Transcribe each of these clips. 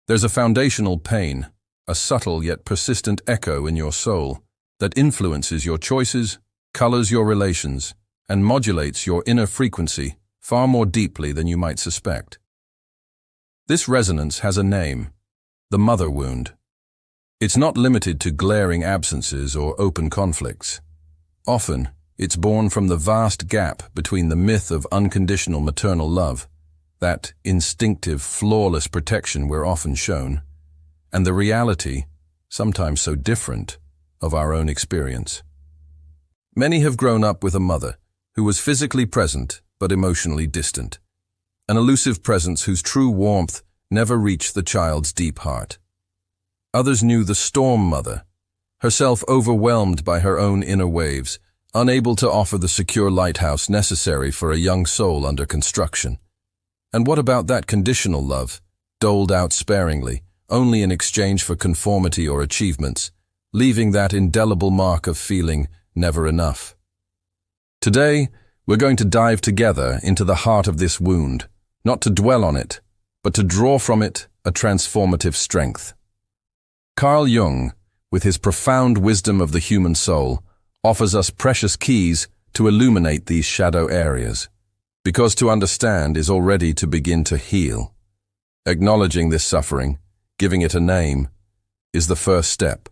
There's a foundational pain, a subtle yet persistent echo in your soul that influences your choices, colors your relations, and modulates your inner frequency far more deeply than you might suspect. This resonance has a name: the mother wound. It's not limited to glaring absences or open conflicts. Often, it's born from the vast gap between the myth of unconditional maternal love, that instinctive, flawless protection we're often shown, and the reality, sometimes so different, of our own experience. Many have grown up with a mother who was physically present but emotionally distant, an elusive presence whose true warmth never reached the child's deep heart. Others knew the storm mother, herself overwhelmed by her own inner waves, unable to offer the secure lighthouse necessary for a young soul under construction. And what about that conditional love, doled out sparingly, only in exchange for conformity or achievements, leaving that indelible mark of feeling never enough? Today, we're going to dive together into the heart of this wound, not to dwell on it, but to draw from it a transformative strength. Carl Jung, with his profound wisdom of the human soul, offers us precious keys to illuminate these shadow areas, because to understand is already to begin to heal. Acknowledging this suffering, giving it a name, is the first step,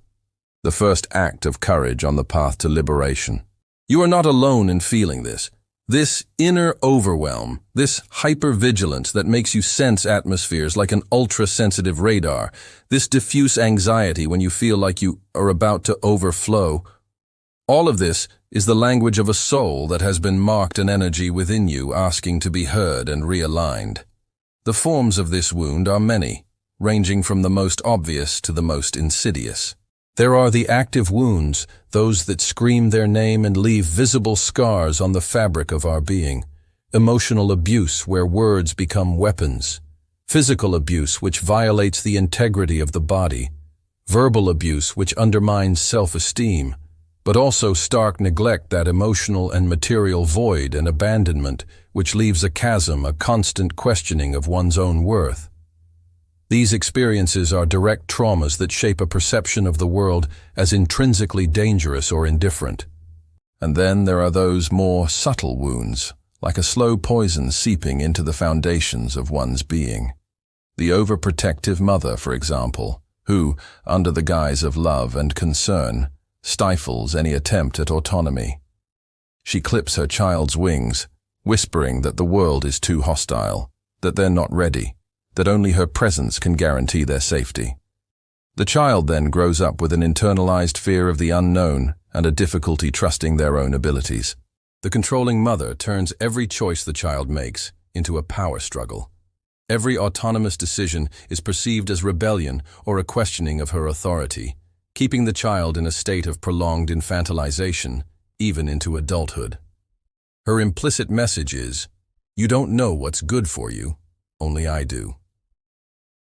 the first act of courage on the path to liberation. You are not alone in feeling this. This inner overwhelm, this hypervigilance that makes you sense atmospheres like an ultra-sensitive radar, this diffuse anxiety when you feel like you are about to overflow, all of this is the language of a soul that has been marked an energy within you asking to be heard and realigned. The forms of this wound are many, ranging from the most obvious to the most insidious. There are the active wounds, those that scream their name and leave visible scars on the fabric of our being. Emotional abuse where words become weapons. Physical abuse which violates the integrity of the body. Verbal abuse which undermines self-esteem. But also stark neglect, that emotional and material void and abandonment which leaves a chasm, a constant questioning of one's own worth. These experiences are direct traumas that shape a perception of the world as intrinsically dangerous or indifferent. And then there are those more subtle wounds, like a slow poison seeping into the foundations of one's being. The overprotective mother, for example, who, under the guise of love and concern, stifles any attempt at autonomy. She clips her child's wings, whispering that the world is too hostile, that they're not ready, that only her presence can guarantee their safety. The child then grows up with an internalized fear of the unknown and a difficulty trusting their own abilities. The controlling mother turns every choice the child makes into a power struggle. Every autonomous decision is perceived as rebellion or a questioning of her authority, keeping the child in a state of prolonged infantilization, even into adulthood. Her implicit message is, "You don't know what's good for you, only I do."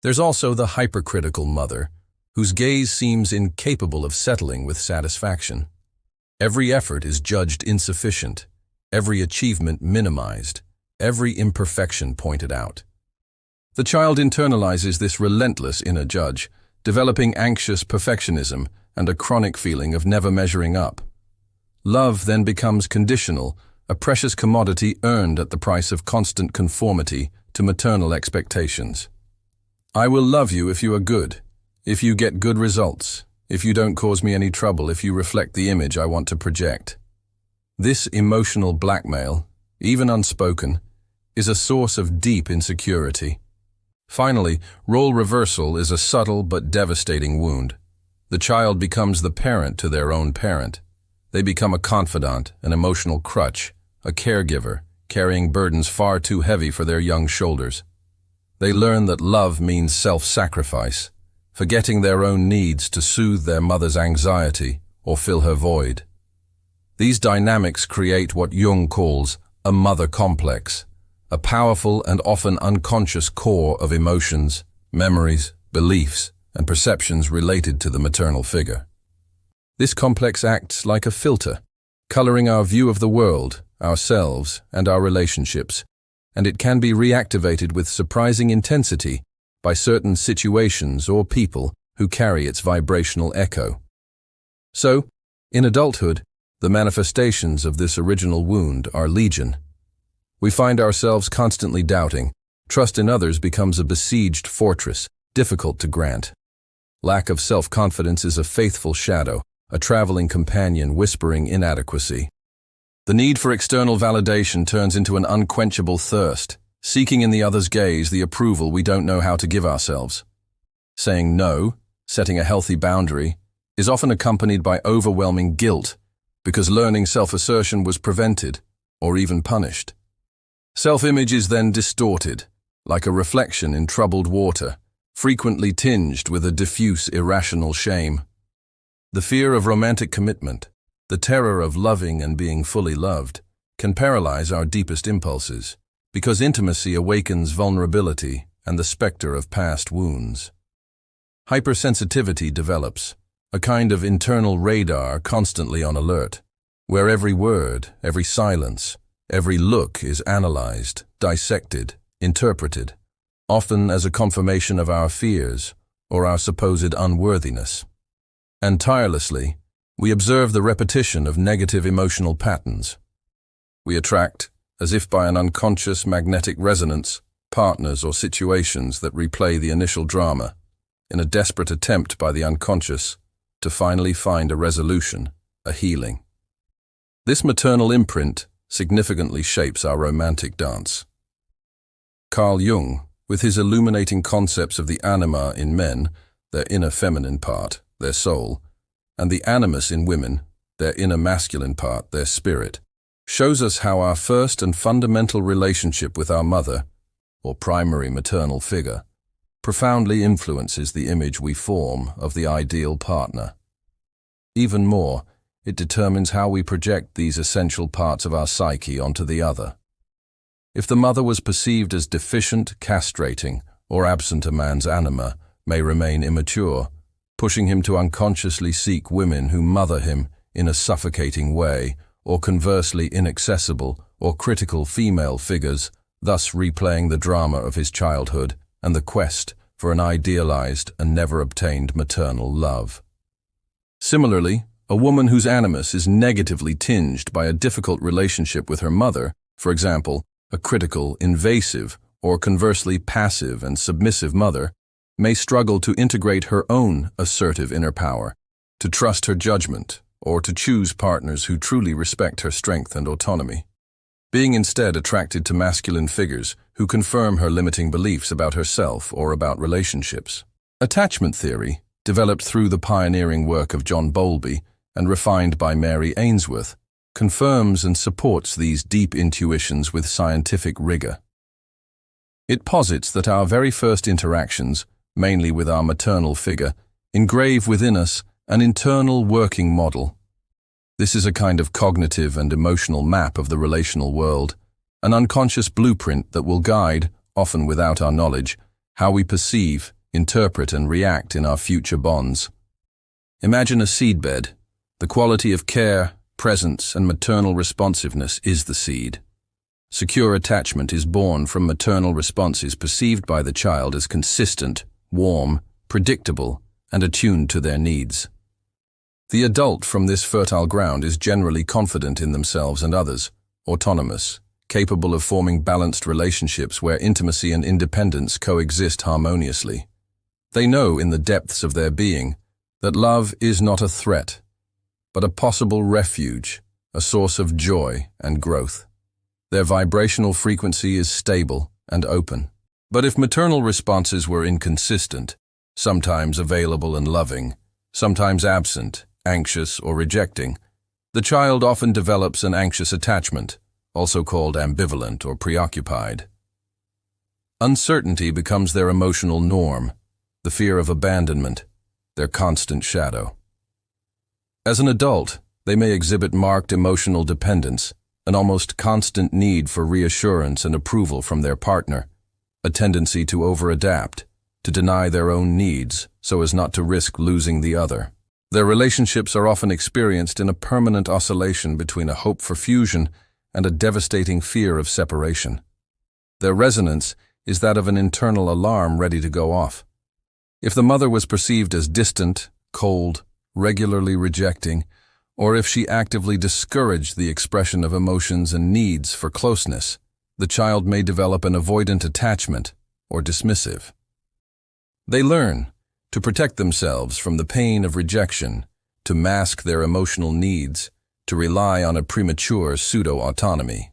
There's also the hypercritical mother, whose gaze seems incapable of settling with satisfaction. Every effort is judged insufficient, every achievement minimized, every imperfection pointed out. The child internalizes this relentless inner judge, developing anxious perfectionism and a chronic feeling of never measuring up. Love then becomes conditional, a precious commodity earned at the price of constant conformity to maternal expectations. I will love you if you are good, if you get good results, if you don't cause me any trouble, if you reflect the image I want to project. This emotional blackmail, even unspoken, is a source of deep insecurity. Finally, role reversal is a subtle but devastating wound. The child becomes the parent to their own parent. They become a confidant, an emotional crutch, a caregiver, carrying burdens far too heavy for their young shoulders. They learn that love means self-sacrifice, forgetting their own needs to soothe their mother's anxiety or fill her void. These dynamics create what Jung calls a mother complex, a powerful and often unconscious core of emotions, memories, beliefs, and perceptions related to the maternal figure. This complex acts like a filter, coloring our view of the world, ourselves, and our relationships, and it can be reactivated with surprising intensity by certain situations or people who carry its vibrational echo. So, in adulthood, the manifestations of this original wound are legion. We find ourselves constantly doubting. Trust in others becomes a besieged fortress, difficult to grant. Lack of self-confidence is a faithful shadow, a traveling companion whispering inadequacy. The need for external validation turns into an unquenchable thirst, seeking in the other's gaze the approval we don't know how to give ourselves. Saying no, setting a healthy boundary, is often accompanied by overwhelming guilt, because learning self-assertion was prevented, or even punished. Self-image is then distorted, like a reflection in troubled water, frequently tinged with a diffuse irrational shame. The fear of romantic commitment, the terror of loving and being fully loved, can paralyze our deepest impulses, because intimacy awakens vulnerability and the specter of past wounds. Hypersensitivity develops, a kind of internal radar constantly on alert, where every word, every silence, every look is analyzed, dissected, interpreted, often as a confirmation of our fears or our supposed unworthiness. And tirelessly, we observe the repetition of negative emotional patterns. We attract, as if by an unconscious magnetic resonance, partners or situations that replay the initial drama, in a desperate attempt by the unconscious to finally find a resolution, a healing. This maternal imprint significantly shapes our romantic dance. Carl Jung, with his illuminating concepts of the anima in men, their inner feminine part, their soul, and the animus in women, their inner masculine part, their spirit, shows us how our first and fundamental relationship with our mother, or primary maternal figure, profoundly influences the image we form of the ideal partner. Even more, it determines how we project these essential parts of our psyche onto the other. If the mother was perceived as deficient, castrating, or absent, a man's anima may remain immature, pushing him to unconsciously seek women who mother him in a suffocating way, or conversely inaccessible or critical female figures, thus replaying the drama of his childhood and the quest for an idealized and never obtained maternal love. Similarly, a woman whose animus is negatively tinged by a difficult relationship with her mother, for example, a critical, invasive, or conversely passive and submissive mother, may struggle to integrate her own assertive inner power, to trust her judgment, or to choose partners who truly respect her strength and autonomy. Being instead attracted to masculine figures who confirm her limiting beliefs about herself or about relationships. Attachment theory, developed through the pioneering work of John Bowlby and refined by Mary Ainsworth, confirms and supports these deep intuitions with scientific rigor. It posits that our very first interactions, mainly with our maternal figure, engrave within us an internal working model. This is a kind of cognitive and emotional map of the relational world, an unconscious blueprint that will guide, often without our knowledge, how we perceive, interpret, and react in our future bonds. Imagine a seedbed. The quality of care, presence, and maternal responsiveness is the seed. Secure attachment is born from maternal responses perceived by the child as consistent, warm, predictable, and attuned to their needs. The adult from this fertile ground is generally confident in themselves and others, autonomous, capable of forming balanced relationships where intimacy and independence coexist harmoniously. They know in the depths of their being that love is not a threat, but a possible refuge, a source of joy and growth. Their vibrational frequency is stable and open. But if maternal responses were inconsistent, sometimes available and loving, sometimes absent, anxious or rejecting, the child often develops an anxious attachment, also called ambivalent or preoccupied. Uncertainty becomes their emotional norm, the fear of abandonment, their constant shadow. As an adult, they may exhibit marked emotional dependence, an almost constant need for reassurance and approval from their partner, a tendency to over-adapt, to deny their own needs so as not to risk losing the other. Their relationships are often experienced in a permanent oscillation between a hope for fusion and a devastating fear of separation. Their resonance is that of an internal alarm ready to go off. If the mother was perceived as distant, cold, regularly rejecting, or if she actively discouraged the expression of emotions and needs for closeness, the child may develop an avoidant attachment or dismissive. They learn to protect themselves from the pain of rejection, to mask their emotional needs, to rely on a premature pseudo-autonomy.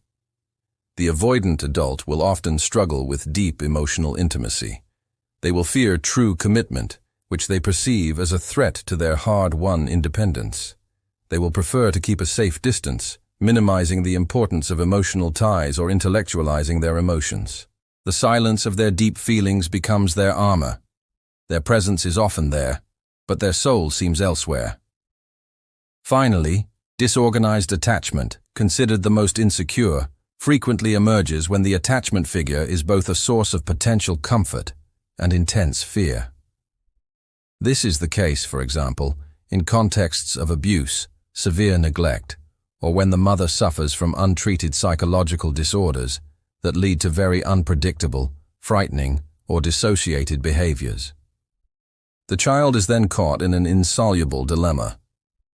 The avoidant adult will often struggle with deep emotional intimacy. They will fear true commitment, which they perceive as a threat to their hard-won independence. They will prefer to keep a safe distance, minimizing the importance of emotional ties or intellectualizing their emotions. The silence of their deep feelings becomes their armor. Their presence is often there, but their soul seems elsewhere. Finally, disorganized attachment, considered the most insecure, frequently emerges when the attachment figure is both a source of potential comfort and intense fear. This is the case, for example, in contexts of abuse, severe neglect, or when the mother suffers from untreated psychological disorders that lead to very unpredictable, frightening, or dissociated behaviors. The child is then caught in an insoluble dilemma.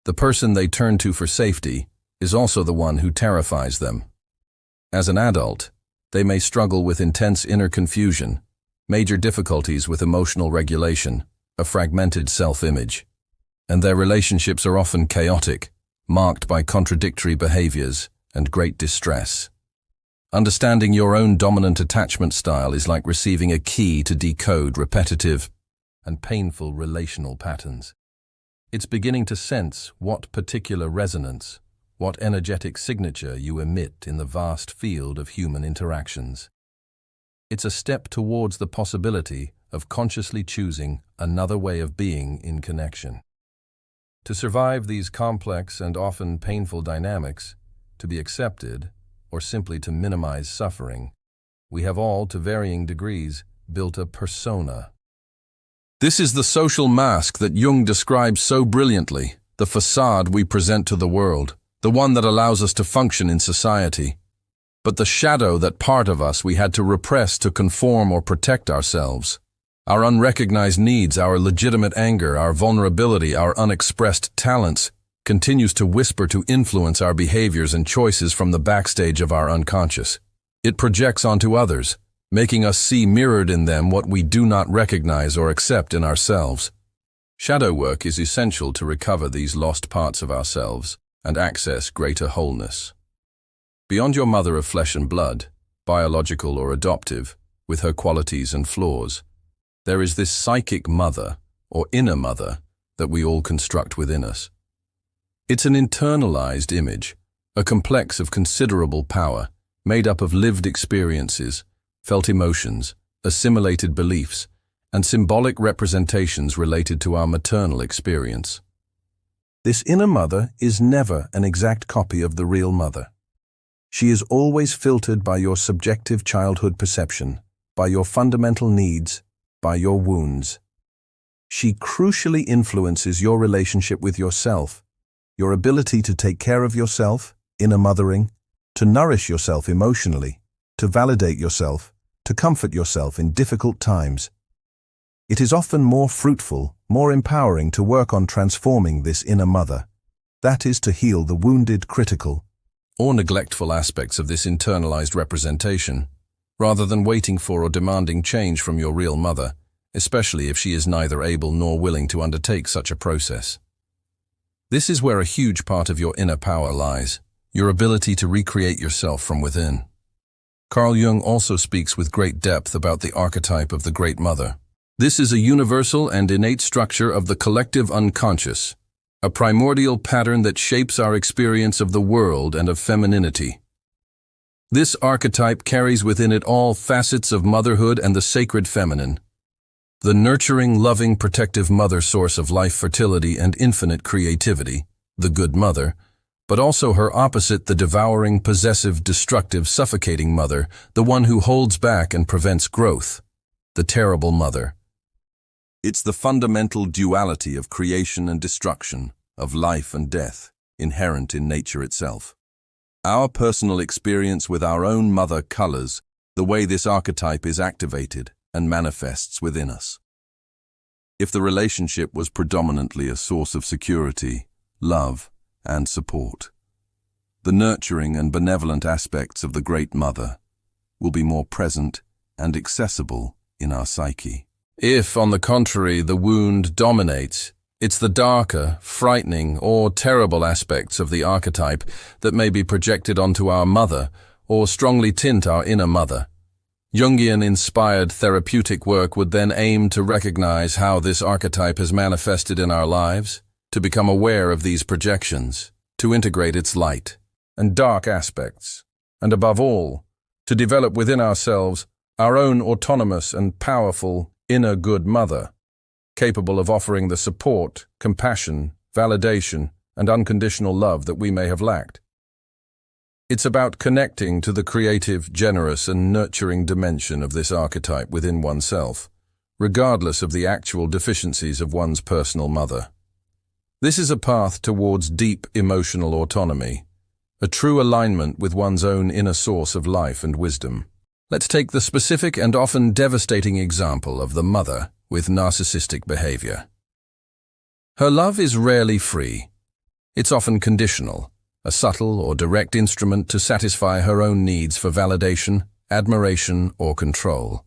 The person they turn to for safety is also the one who terrifies them. As an adult, they may struggle with intense inner confusion, major difficulties with emotional regulation, a fragmented self-image, and their relationships are often chaotic, marked by contradictory behaviors and great distress. Understanding your own dominant attachment style is like receiving a key to decode repetitive and painful relational patterns. It's beginning to sense what particular resonance, what energetic signature you emit in the vast field of human interactions. It's a step towards the possibility of consciously choosing another way of being in connection. To survive these complex and often painful dynamics, to be accepted, or simply to minimize suffering, we have all, to varying degrees, built a persona. This is the social mask that Jung describes so brilliantly, the facade we present to the world, the one that allows us to function in society. But the shadow, that part of us we had to repress to conform or protect ourselves. Our unrecognized needs, our legitimate anger, our vulnerability, our unexpressed talents, continues to whisper to influence our behaviors and choices from the backstage of our unconscious. It projects onto others, making us see mirrored in them what we do not recognize or accept in ourselves. Shadow work is essential to recover these lost parts of ourselves and access greater wholeness. Beyond your mother of flesh and blood, biological or adoptive, with her qualities and flaws, there is this psychic mother, or inner mother, that we all construct within us. It's an internalized image, a complex of considerable power, made up of lived experiences, felt emotions, assimilated beliefs, and symbolic representations related to our maternal experience. This inner mother is never an exact copy of the real mother. She is always filtered by your subjective childhood perception, by your fundamental needs, by your wounds. She crucially influences your relationship with yourself, your ability to take care of yourself, inner mothering, to nourish yourself emotionally, to validate yourself, to comfort yourself in difficult times. It is often more fruitful, more empowering to work on transforming this inner mother. That is, to heal the wounded, critical, or neglectful aspects of this internalized representation, rather than waiting for or demanding change from your real mother, especially if she is neither able nor willing to undertake such a process. This is where a huge part of your inner power lies, your ability to recreate yourself from within. Carl Jung also speaks with great depth about the archetype of the Great Mother. This is a universal and innate structure of the collective unconscious, a primordial pattern that shapes our experience of the world and of femininity. This archetype carries within it all facets of motherhood and the sacred feminine, the nurturing, loving, protective mother, source of life, fertility, and infinite creativity, the good mother, but also her opposite, the devouring, possessive, destructive, suffocating mother, the one who holds back and prevents growth, the terrible mother. It's the fundamental duality of creation and destruction, of life and death, inherent in nature itself. Our personal experience with our own mother colors the way this archetype is activated and manifests within us. If the relationship was predominantly a source of security, love, and support, the nurturing and benevolent aspects of the Great Mother will be more present and accessible in our psyche. If, on the contrary, the wound dominates, it's the darker, frightening, or terrible aspects of the archetype that may be projected onto our mother or strongly tint our inner mother. Jungian-inspired therapeutic work would then aim to recognize how this archetype has manifested in our lives, to become aware of these projections, to integrate its light and dark aspects, and above all, to develop within ourselves our own autonomous and powerful inner good mother, capable of offering the support, compassion, validation, and unconditional love that we may have lacked. It's about connecting to the creative, generous, and nurturing dimension of this archetype within oneself, regardless of the actual deficiencies of one's personal mother. This is a path towards deep emotional autonomy, a true alignment with one's own inner source of life and wisdom. Let's take the specific and often devastating example of the mother with narcissistic behavior. Her love is rarely free. It's often conditional, a subtle or direct instrument to satisfy her own needs for validation, admiration, or control.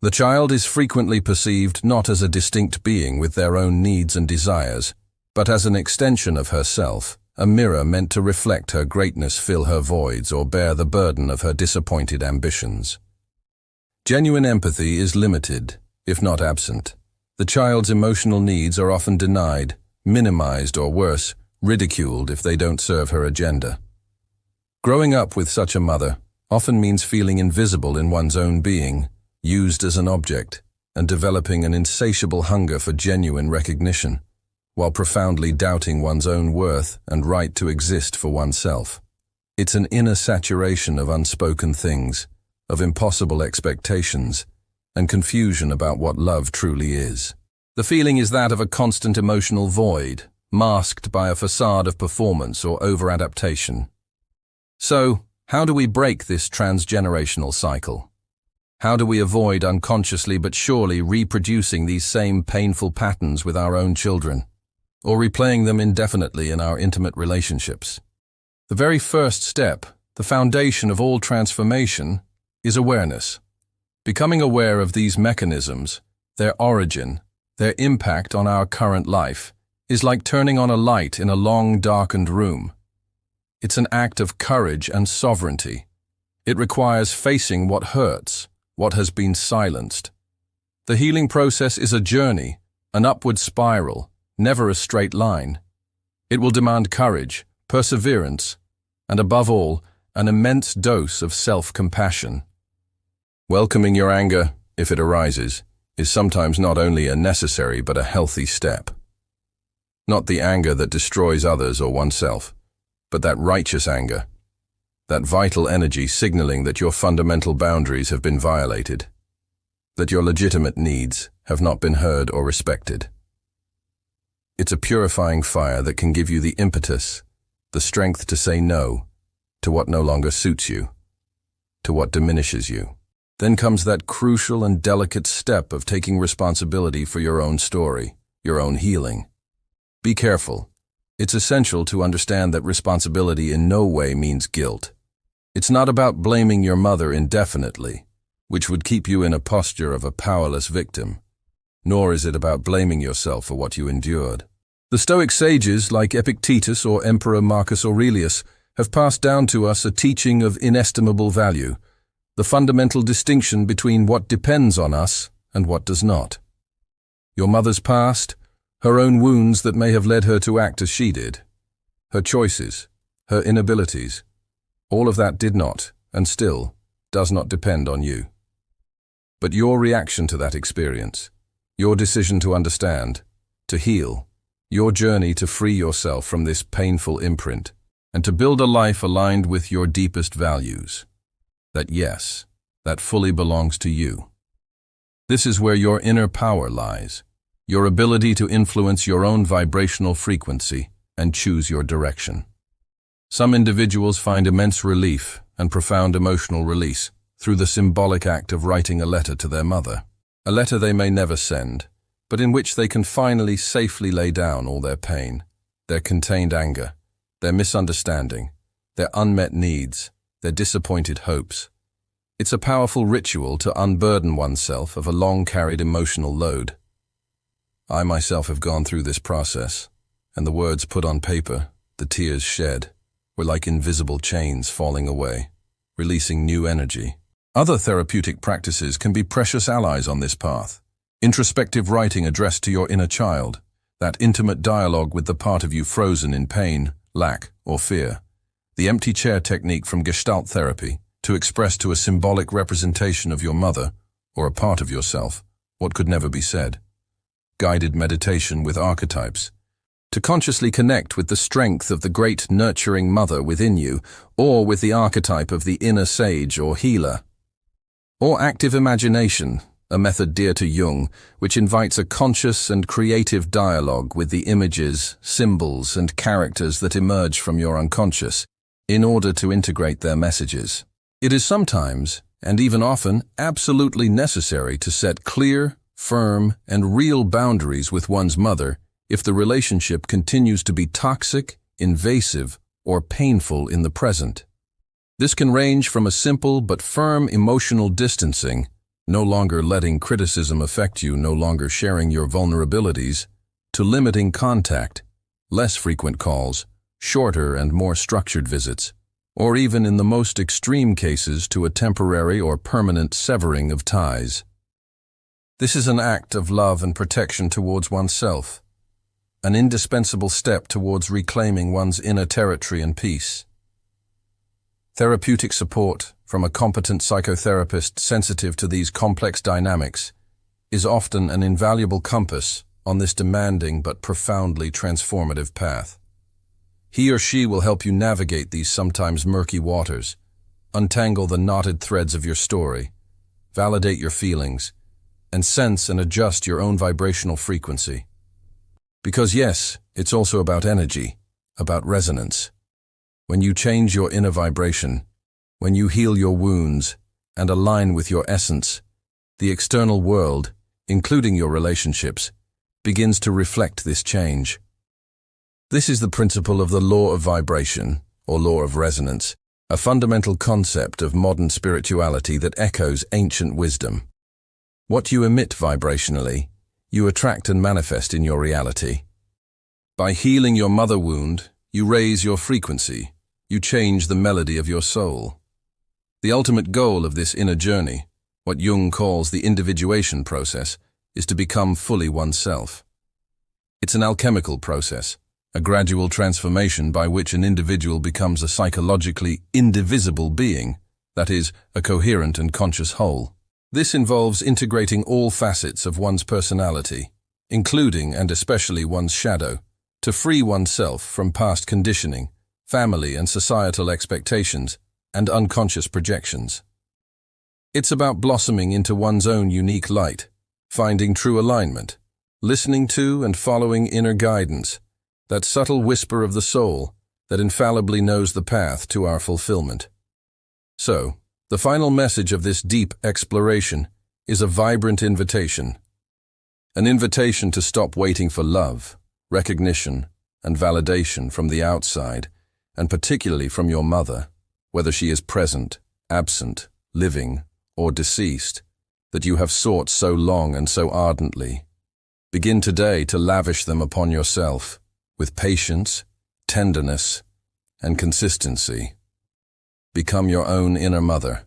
The child is frequently perceived not as a distinct being with their own needs and desires, but as an extension of herself, a mirror meant to reflect her greatness, fill her voids, or bear the burden of her disappointed ambitions. Genuine empathy is limited, if not absent. The child's emotional needs are often denied, minimized, or worse, ridiculed if they don't serve her agenda. Growing up with such a mother often means feeling invisible in one's own being, used as an object, and developing an insatiable hunger for genuine recognition, while profoundly doubting one's own worth and right to exist for oneself. It's an inner saturation of unspoken things, of impossible expectations, and confusion about what love truly is. The feeling is that of a constant emotional void, masked by a facade of performance or over-adaptation. So, how do we break this transgenerational cycle? How do we avoid unconsciously but surely reproducing these same painful patterns with our own children, or replaying them indefinitely in our intimate relationships? The very first step, the foundation of all transformation, is awareness. Becoming aware of these mechanisms, their origin, their impact on our current life, is like turning on a light in a long, darkened room. It's an act of courage and sovereignty. It requires facing what hurts, what has been silenced. The healing process is a journey, an upward spiral, never a straight line. It will demand courage, perseverance, and above all, an immense dose of self-compassion. Welcoming your anger, if it arises, is sometimes not only a necessary but a healthy step. Not the anger that destroys others or oneself, but that righteous anger, that vital energy signaling that your fundamental boundaries have been violated, that your legitimate needs have not been heard or respected. It's a purifying fire that can give you the impetus, the strength to say no to what no longer suits you, to what diminishes you. Then comes that crucial and delicate step of taking responsibility for your own story, your own healing. Be careful. It's essential to understand that responsibility in no way means guilt. It's not about blaming your mother indefinitely, which would keep you in a posture of a powerless victim, nor is it about blaming yourself for what you endured. The Stoic sages, like Epictetus or Emperor Marcus Aurelius, have passed down to us a teaching of inestimable value, the fundamental distinction between what depends on us and what does not. Your mother's past, her own wounds that may have led her to act as she did, her choices, her inabilities, all of that did not, and still, does not depend on you. But your reaction to that experience, your decision to understand, to heal, your journey to free yourself from this painful imprint, and to build a life aligned with your deepest values, that yes, that fully belongs to you. This is where your inner power lies, your ability to influence your own vibrational frequency and choose your direction. Some individuals find immense relief and profound emotional release through the symbolic act of writing a letter to their mother. A letter they may never send, but in which they can finally safely lay down all their pain, their contained anger, their misunderstanding, their unmet needs, their disappointed hopes. It's a powerful ritual to unburden oneself of a long-carried emotional load. I myself have gone through this process, and the words put on paper, the tears shed, were like invisible chains falling away, releasing new energy. Other therapeutic practices can be precious allies on this path. Introspective writing addressed to your inner child, that intimate dialogue with the part of you frozen in pain, lack, or fear. The empty chair technique from Gestalt therapy, to express to a symbolic representation of your mother, or a part of yourself, what could never be said. Guided meditation with archetypes, to consciously connect with the strength of the great nurturing mother within you, or with the archetype of the inner sage or healer. Or active imagination, a method dear to Jung, which invites a conscious and creative dialogue with the images, symbols, and characters that emerge from your unconscious, in order to integrate their messages. It is sometimes, and even often, absolutely necessary to set clear, firm, and real boundaries with one's mother if the relationship continues to be toxic, invasive, or painful in the present. This can range from a simple but firm emotional distancing, no longer letting criticism affect you, no longer sharing your vulnerabilities, to limiting contact, less frequent calls, shorter and more structured visits, or even in the most extreme cases to a temporary or permanent severing of ties. This is an act of love and protection towards oneself, an indispensable step towards reclaiming one's inner territory and peace. Therapeutic support from a competent psychotherapist sensitive to these complex dynamics is often an invaluable compass on this demanding but profoundly transformative path. He or she will help you navigate these sometimes murky waters, untangle the knotted threads of your story, validate your feelings, and sense and adjust your own vibrational frequency. Because yes, it's also about energy, about resonance. When you change your inner vibration, when you heal your wounds and align with your essence, the external world, including your relationships, begins to reflect this change. This is the principle of the law of vibration, or law of resonance, a fundamental concept of modern spirituality that echoes ancient wisdom. What you emit vibrationally, you attract and manifest in your reality. By healing your mother wound, you raise your frequency, you change the melody of your soul. The ultimate goal of this inner journey, what Jung calls the individuation process, is to become fully oneself. It's an alchemical process, a gradual transformation by which an individual becomes a psychologically indivisible being, that is, a coherent and conscious whole. This involves integrating all facets of one's personality, including and especially one's shadow, to free oneself from past conditioning, family and societal expectations, and unconscious projections. It's about blossoming into one's own unique light, finding true alignment, listening to and following inner guidance, that subtle whisper of the soul that infallibly knows the path to our fulfillment. So, the final message of this deep exploration is a vibrant invitation. An invitation to stop waiting for love, recognition, and validation from the outside, and particularly from your mother, whether she is present, absent, living, or deceased, that you have sought so long and so ardently. Begin today to lavish them upon yourself, with patience, tenderness, and consistency. Become your own inner mother,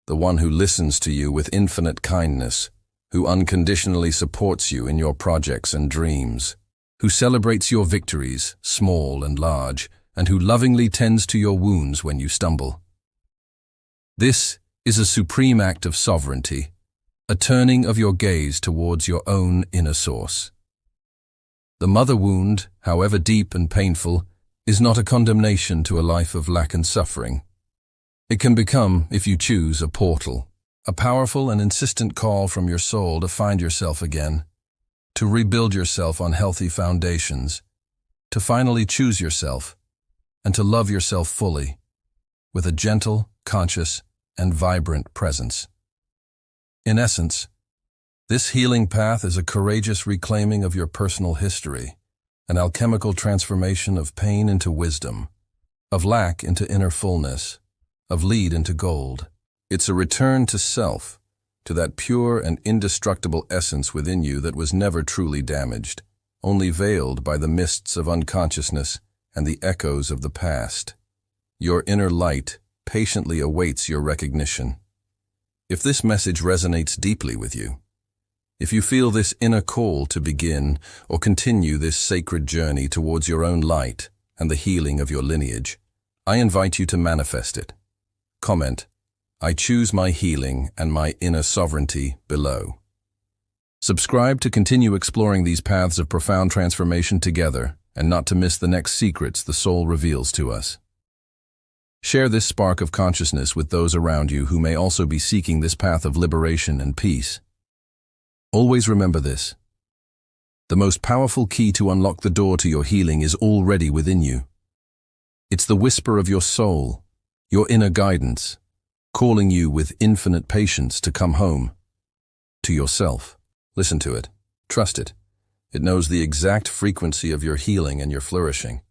the one who listens to you with infinite kindness, who unconditionally supports you in your projects and dreams, who celebrates your victories, small and large, and who lovingly tends to your wounds when you stumble. This is a supreme act of sovereignty, a turning of your gaze towards your own inner source. The mother wound, however deep and painful, is not a condemnation to a life of lack and suffering. It can become, if you choose, a portal, a powerful and insistent call from your soul to find yourself again, to rebuild yourself on healthy foundations, to finally choose yourself, and to love yourself fully, with a gentle, conscious, and vibrant presence. In essence, this healing path is a courageous reclaiming of your personal history, an alchemical transformation of pain into wisdom, of lack into inner fullness, of lead into gold. It's a return to self, to that pure and indestructible essence within you that was never truly damaged, only veiled by the mists of unconsciousness and the echoes of the past. Your inner light patiently awaits your recognition. If this message resonates deeply with you, if you feel this inner call to begin or continue this sacred journey towards your own light and the healing of your lineage, I invite you to manifest it. Comment, "I choose my healing and my inner sovereignty" below. Subscribe to continue exploring these paths of profound transformation together and not to miss the next secrets the soul reveals to us. Share this spark of consciousness with those around you who may also be seeking this path of liberation and peace. Always remember this: the most powerful key to unlock the door to your healing is already within you. It's the whisper of your soul, your inner guidance, calling you with infinite patience to come home, to yourself. Listen to it. Trust it. It knows the exact frequency of your healing and your flourishing.